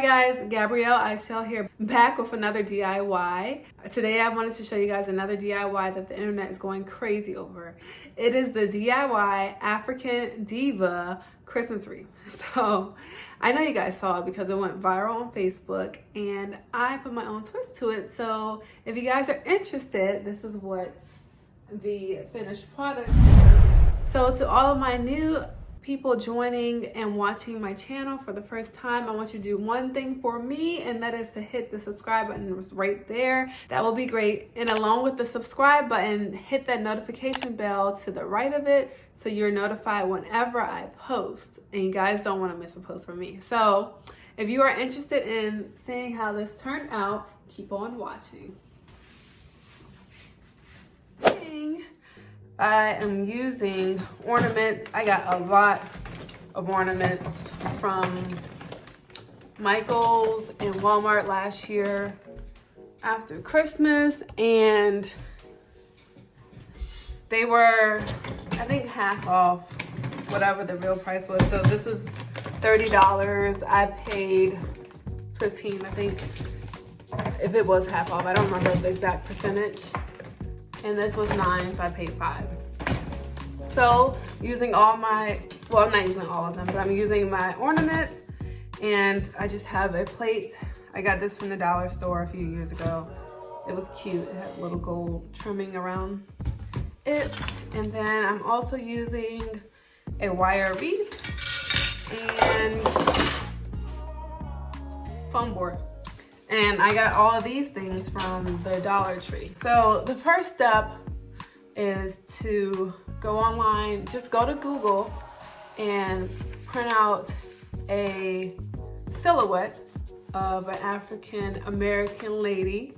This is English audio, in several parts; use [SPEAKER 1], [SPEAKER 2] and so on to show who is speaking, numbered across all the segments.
[SPEAKER 1] guys, Gabrielle Ishell here, back with another DIY. Today I wanted to show you guys another DIY that the internet is going crazy over. It is the DIY African Diva Christmas wreath. So I know you guys saw it because it went viral on Facebook and I put my own twist to it. So if you guys are interested, this is what the finished product is. So to all of my new people joining and watching my channel for the first time, I want you to do one thing for me, and that is to hit the subscribe button right there. That will be great. And along with the subscribe button, hit that notification bell to the right of it so you're notified whenever I post, and you guys don't want to miss a post from me. So if you are interested in seeing how this turned out, keep on watching. I am using Ornaments. I got a lot of Ornaments from Michael's and Walmart last year after Christmas, and they were, I think, half off whatever the real price was. So this is $30. I paid $15, I think, if it was half off. I don't remember the exact percentage. And this was $9, so I paid $5. So using all my, well, I'm not using all of them, but I'm using my Ornaments, and I just have a plate. I got this from the dollar store a few years ago. It was cute. It had little gold trimming around it. And then I'm also using a wire wreath and foam board. And I got all of these things from the Dollar Tree. So the first step is to go online, just go to Google and print out a silhouette of an African American lady.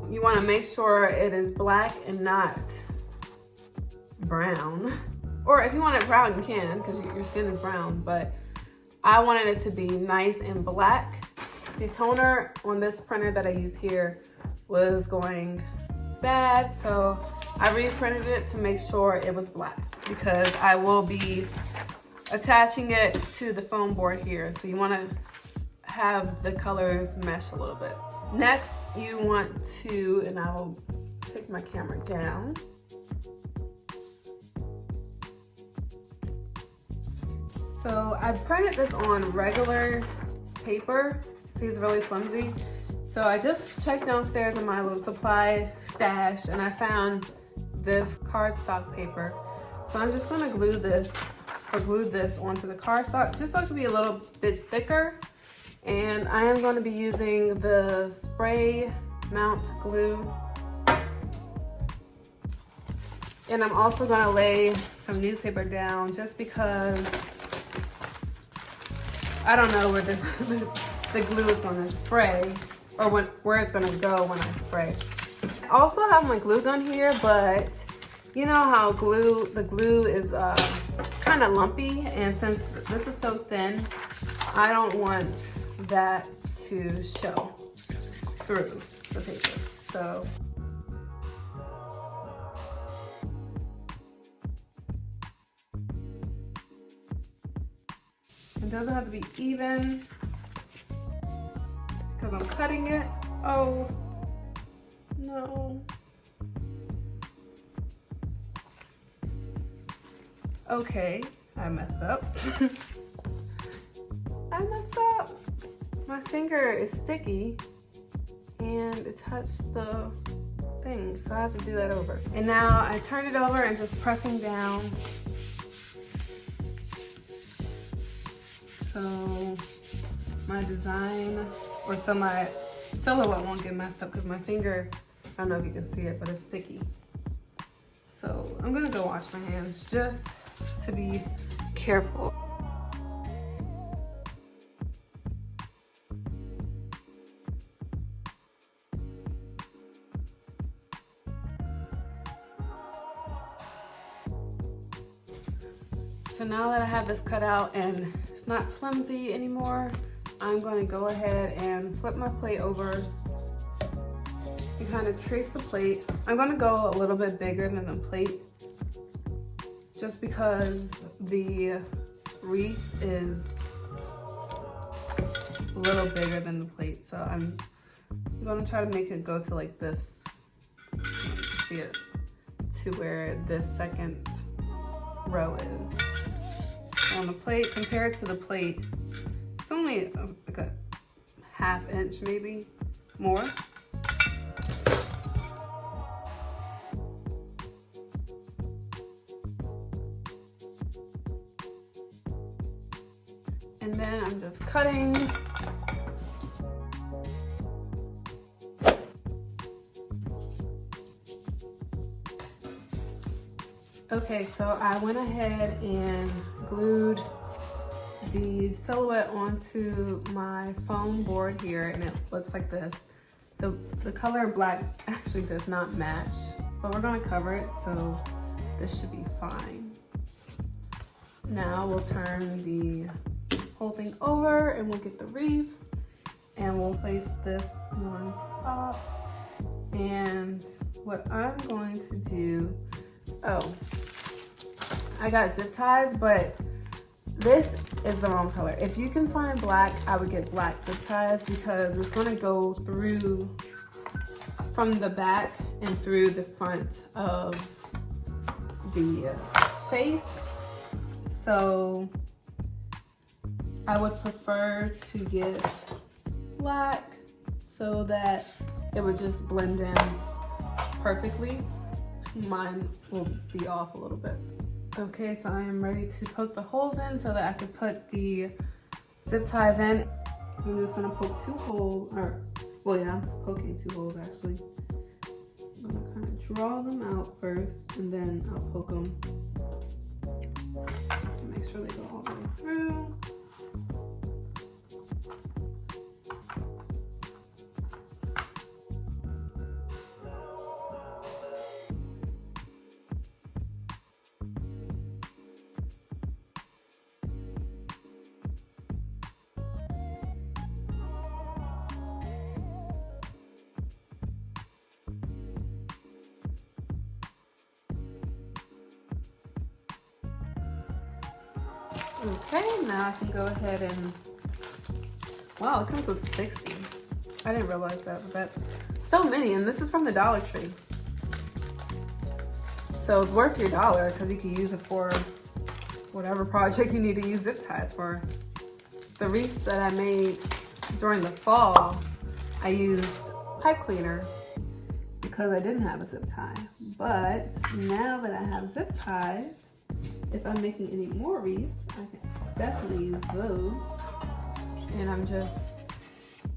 [SPEAKER 1] You want to make sure it is black and not brown. Or if you want it brown, you can, because your skin is brown, but I wanted it to be nice and black. The toner on this printer that I use here was going bad, so I reprinted it to make sure it was black, because I will be attaching it to the foam board here, so you want to have the colors mesh a little bit. Next, you want to, and I will take my camera down. So I printed this on regular paper. See, it's really flimsy. So I just checked downstairs in my little supply stash and I found this cardstock paper. So I'm just gonna glue this onto the cardstock just so it can be a little bit thicker. And I am gonna be using the spray mount glue. And I'm also gonna lay some newspaper down just because I don't know where the glue is going to spray, or where it's going to go when I spray. I also have my glue gun here, but you know how the glue is kind of lumpy, and since this is so thin, I don't want that to show through the paper. So it doesn't have to be even because I'm cutting it. Oh, no. Okay, I messed up. I messed up. My finger is sticky and it touched the thing, so I have to do that over. And now I turn it over and just pressing down. So my design, or so my silhouette won't get messed up because my finger, I don't know if you can see it, but it's sticky. So I'm gonna go wash my hands just to be careful. So now that I have this cut out and it's not flimsy anymore, I'm going to go ahead and flip my plate over and kind of trace the plate. I'm going to go a little bit bigger than the plate just because the wreath is a little bigger than the plate. So I'm gonna try to make it go to like this, see it, to where this second row is. On the plate, compared to the plate, it's only like a ½ inch, maybe more. And then I'm just cutting. Okay, so I went ahead and glued the silhouette onto my foam board here, and it looks like this. The color black actually does not match, but we're gonna cover it, so this should be fine. Now we'll turn the whole thing over and we'll get the wreath, and we'll place this on top. And what I'm going to do, oh, I got zip ties, but this is the wrong color. If you can find black, I would get black zip ties because it's gonna go through from the back and through the front of the face. So I would prefer to get black so that it would just blend in perfectly. Mine will be off a little bit. Okay, so I am ready to poke the holes in so that I can put the zip ties in. I'm just gonna poke 2 holes, or, well yeah, I'm poking 2 holes actually. I'm gonna kind of draw them out first and then I'll poke them. Make sure they go all the way through. Okay, now I can go ahead and, wow, it comes with 60. I didn't realize that, but so many, and this is from the Dollar Tree. So it's worth your $1 because you can use it for whatever project you need to use zip ties for. The wreaths that I made during the fall, I used pipe cleaners because I didn't have a zip tie. But now that I have zip ties, if I'm making any more wreaths, I can definitely use those. And I'm just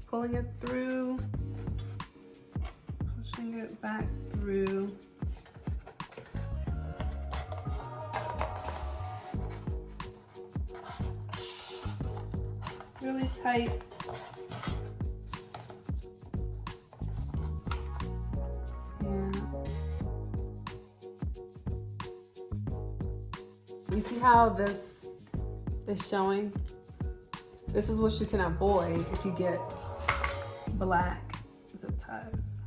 [SPEAKER 1] pulling it through, pushing it back through. Really tight. You see how this is showing? This is what you can avoid if you get black zip ties.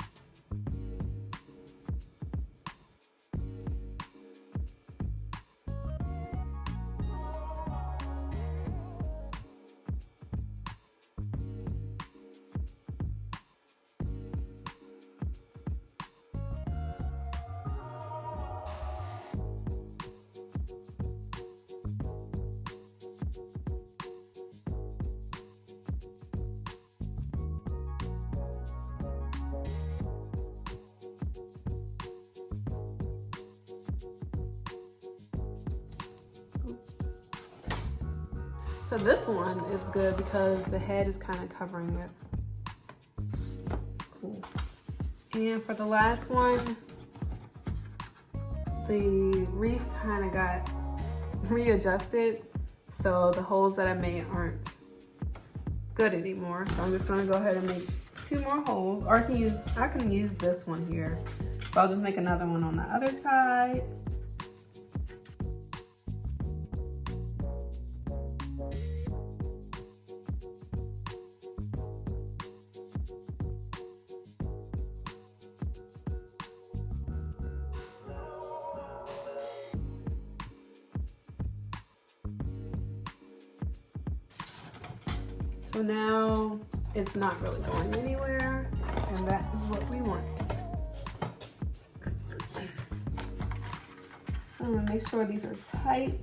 [SPEAKER 1] So this one is good because the head is kind of covering it. Cool. And for the last one, the wreath kind of got readjusted, so the holes that I made aren't good anymore. So I'm just gonna go ahead and make 2 more holes, or I can use this one here. So I'll just make another one on the other side. So now it's not really going anywhere, and that is what we want. So I'm gonna make sure these are tight.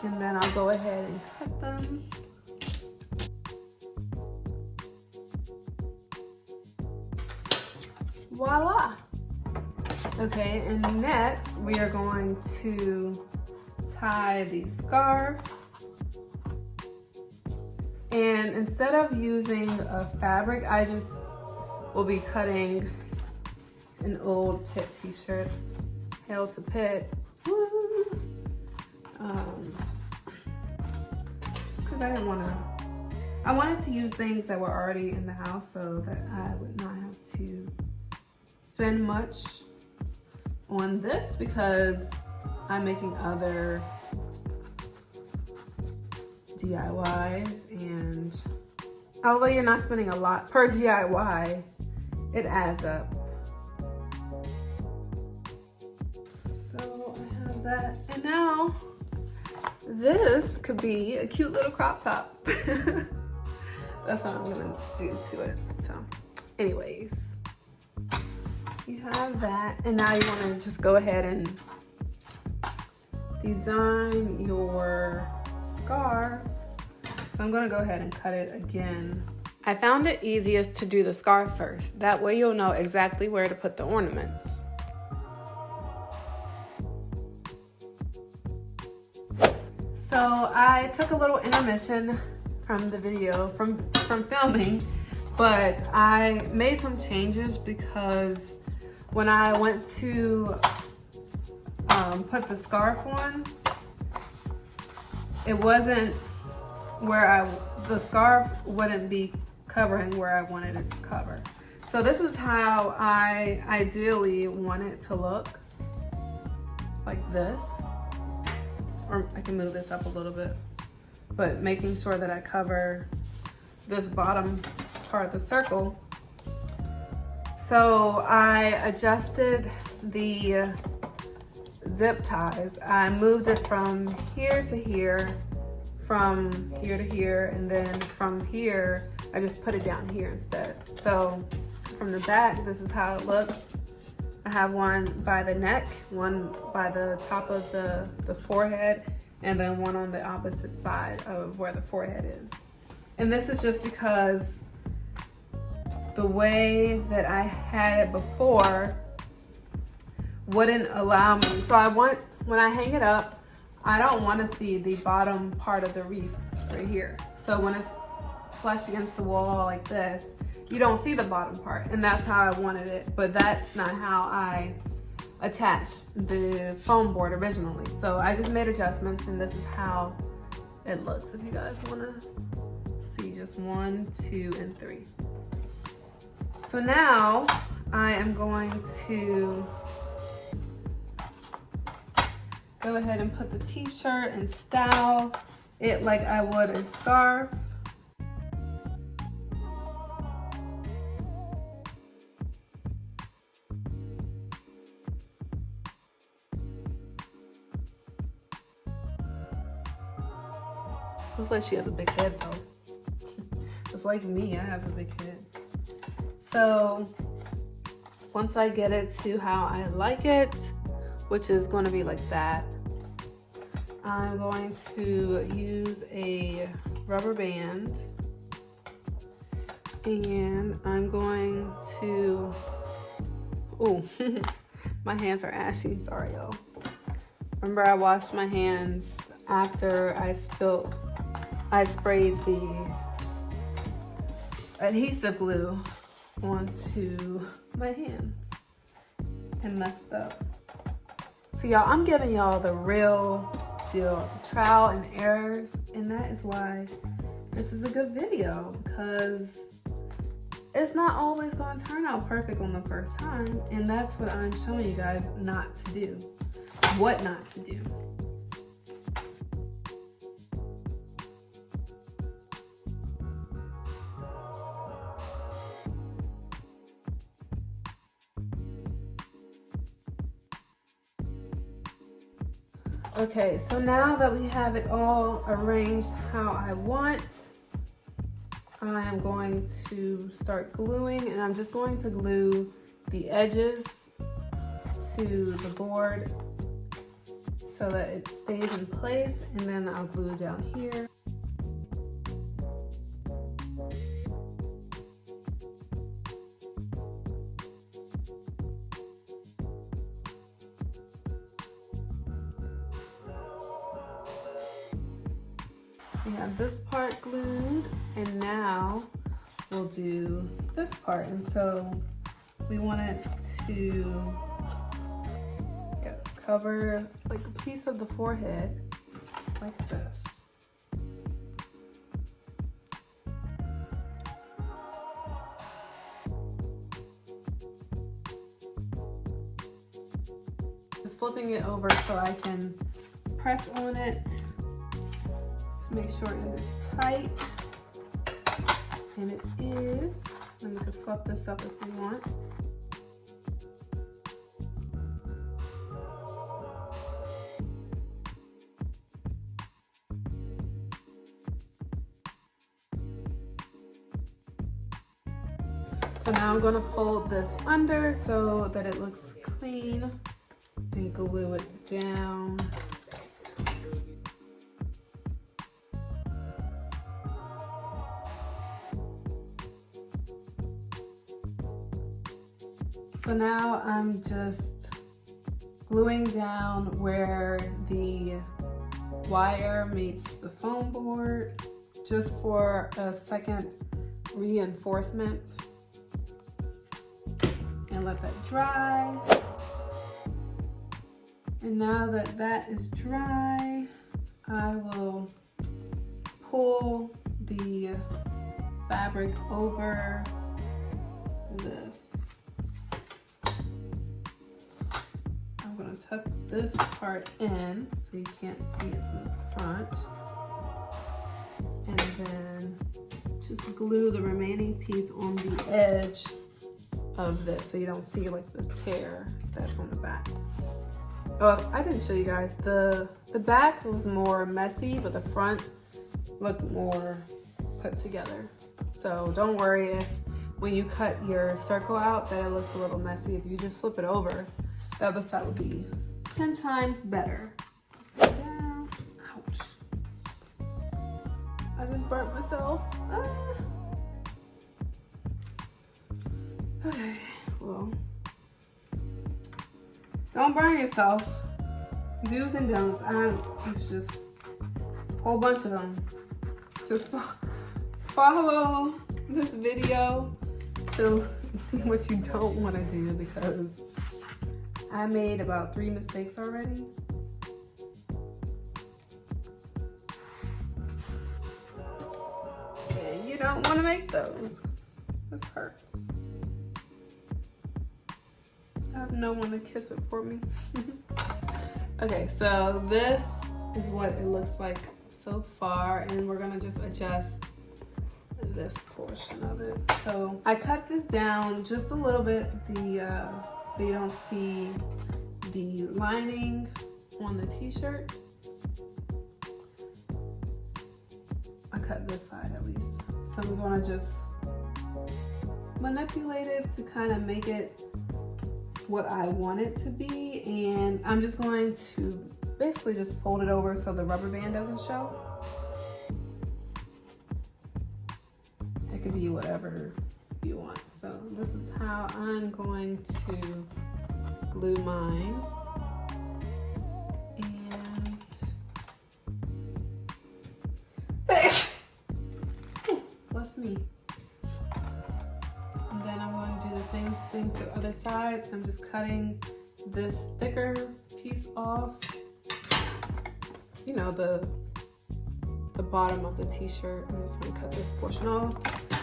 [SPEAKER 1] And then I'll go ahead and cut them. Voila! Okay, and next we are going to tie the scarf. And instead of using a fabric, I just will be cutting an old Pitt t-shirt. Hail to Pitt. Woo! Just because I didn't want to, I wanted to use things that were already in the house so that I would not have to spend much on this, because I'm making other DIYs, and although you're not spending a lot per DIY, it adds up. So I have that, and now this could be a cute little crop top. That's what I'm gonna do to it. So anyways, you have that, and now you want to just go ahead and design your scarf. So I'm gonna go ahead and cut it again. I found it easiest to do the scarf first. That way you'll know exactly where to put the ornaments. So I took a little intermission from the video, from filming, but I made some changes because when I went to put the scarf on, it wasn't where the scarf wouldn't be covering where I wanted it to cover. So this is how I ideally want it to look, like this. Or I can move this up a little bit, but making sure that I cover this bottom part of the circle. So I adjusted the zip ties. I moved it from here to here, from here to here, and then from here, I just put it down here instead. So from the back, this is how it looks. I have one by the neck, one by the top of the forehead, and then one on the opposite side of where the forehead is. And this is just because the way that I had it before wouldn't allow me. So when I hang it up, I don't want to see the bottom part of the wreath right here. So when it's flush against the wall like this, you don't see the bottom part, and that's how I wanted it, but that's not how I attached the foam board originally. So I just made adjustments, and this is how it looks if you guys want to see just 1, 2, and 3. So now I am going to go ahead and put the t-shirt and style it like I would a scarf. Looks like she has a big head though. It's like me, I have a big head. So once I get it to how I like it, which is going to be like that, I'm going to use a rubber band, and I'm going to, oh, my hands are ashy, sorry y'all. Remember, I washed my hands after I sprayed the adhesive glue onto my hands and messed up. So y'all, I'm giving y'all the real deal, the trial and errors, and that is why this is a good video, because it's not always going to turn out perfect on the first time, and that's what I'm showing you guys not to do, what not to do. Okay, so now that we have it all arranged how I want, I am going to start gluing, and I'm just going to glue the edges to the board so that it stays in place, and then I'll glue down here. We have this part glued, and now we'll do this part. And so we want it to cover like a piece of the forehead like this. Just flipping it over so I can press on it to make sure it is tight. And it is. And we can fluff this up if we want. So now I'm going to fold this under so that it looks clean and glue it down. So now I'm just gluing down where the wire meets the foam board, just for a second reinforcement, and let that dry. And now that that is dry, I will pull the fabric over this. I'm gonna tuck this part in so you can't see it from the front. And then just glue the remaining piece on the edge of this so you don't see like the tear that's on the back. Oh, I didn't show you guys. The back was more messy, but the front looked more put together. So don't worry if when you cut your circle out that it looks a little messy. If you just flip it over, the other side would be 10 times better. So down. Ouch. I just burnt myself. Okay, well, don't burn yourself. Do's and don'ts. It's just a whole bunch of them. Just follow this video to see what you don't want to do, because I made about 3 mistakes already. And you don't want to make those. This hurts. I have no one to kiss it for me. Okay, so this is what it looks like so far, and we're gonna just adjust this portion of it. So I cut this down just a little bit, so you don't see the lining on the t-shirt. I cut this side at least. So I'm gonna just manipulate it to kind of make it what I want it to be, and I'm just going to basically just fold it over so the rubber band doesn't show. It could be whatever you want. So this is how I'm going to glue mine. And bless me. And then I'm going to do the same thing to the other side. So I'm just cutting this thicker piece off. You know, the bottom of the t-shirt. I'm just going to cut this portion off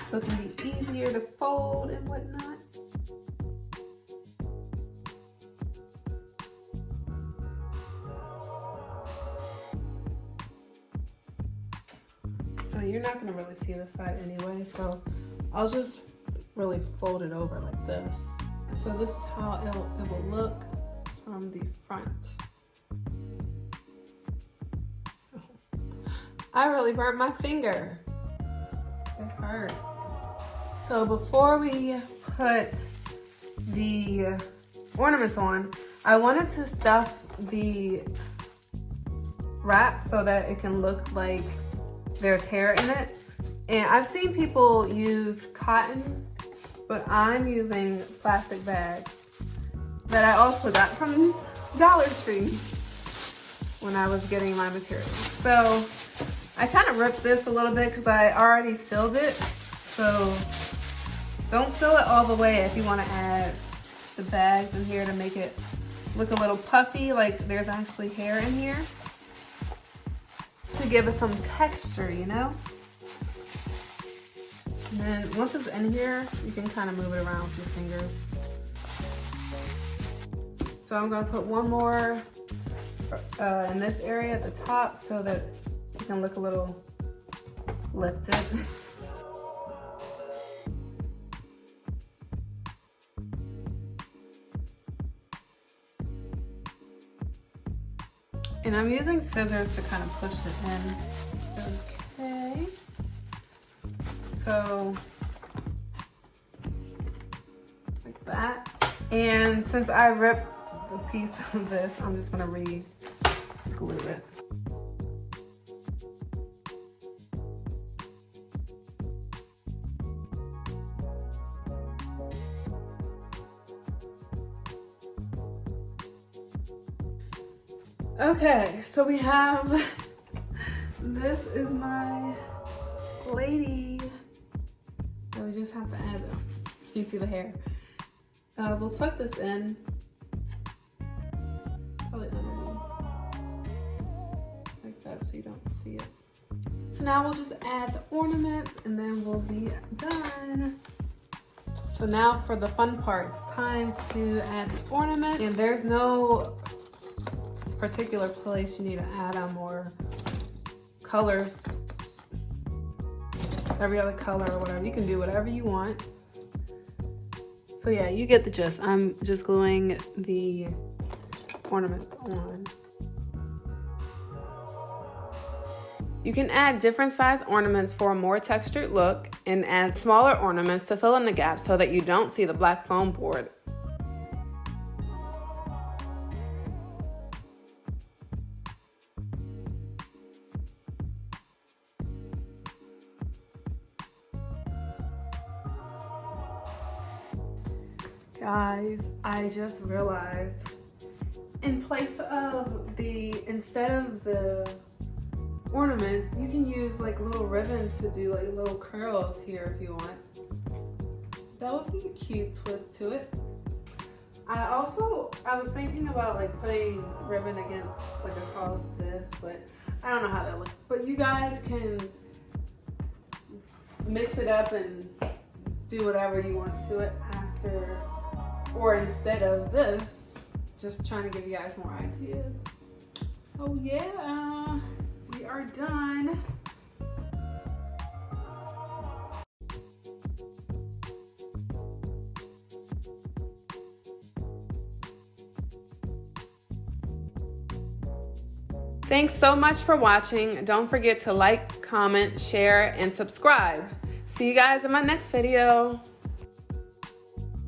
[SPEAKER 1] so it can be easier to fold and whatnot. I mean, you're not going to really see this side anyway, so I'll just really fold it over like this. So this is how it will look from the front. I really burnt my finger. It hurts. So before we put the ornaments on, I wanted to stuff the wrap so that it can look like there's hair in it. And I've seen people use cotton, but I'm using plastic bags that I also got from Dollar Tree when I was getting my materials. So I kind of ripped this a little bit because I already sealed it. So don't seal it all the way if you want to add the bags in here to make it look a little puffy, like there's actually hair in here, to give it some texture, you know? And then once it's in here, you can kind of move it around with your fingers. So I'm gonna put one more in this area at the top so that it can look a little lifted. And I'm using scissors to kind of push it in. Okay. So, like that. And since I ripped the piece of this, I'm just gonna re-glue it. Okay, so we have, this is my lady. So we just have to add it. You can see the hair. We'll tuck this in, probably underneath, like that so you don't see it. So now we'll just add the ornaments and then we'll be done. So now for the fun part, it's time to add the ornament. And there's no particular place you need to add them or colors, every other color or whatever. You can do whatever you want. So yeah, you get the gist. I'm just gluing the ornaments on. You can add different size ornaments for a more textured look and add smaller ornaments to fill in the gaps so that you don't see the black foam board. Guys, I just realized in place of instead of the ornaments, you can use like little ribbon to do like little curls here if you want. That would be a cute twist to it. I was thinking about like putting ribbon against like across this, but I don't know how that looks. But you guys can mix it up and do whatever you want to it after. Or instead of this, just trying to give you guys more ideas. So yeah, we are done. Thanks so much for watching. Don't forget to like, comment, share, and subscribe. See you guys in my next video.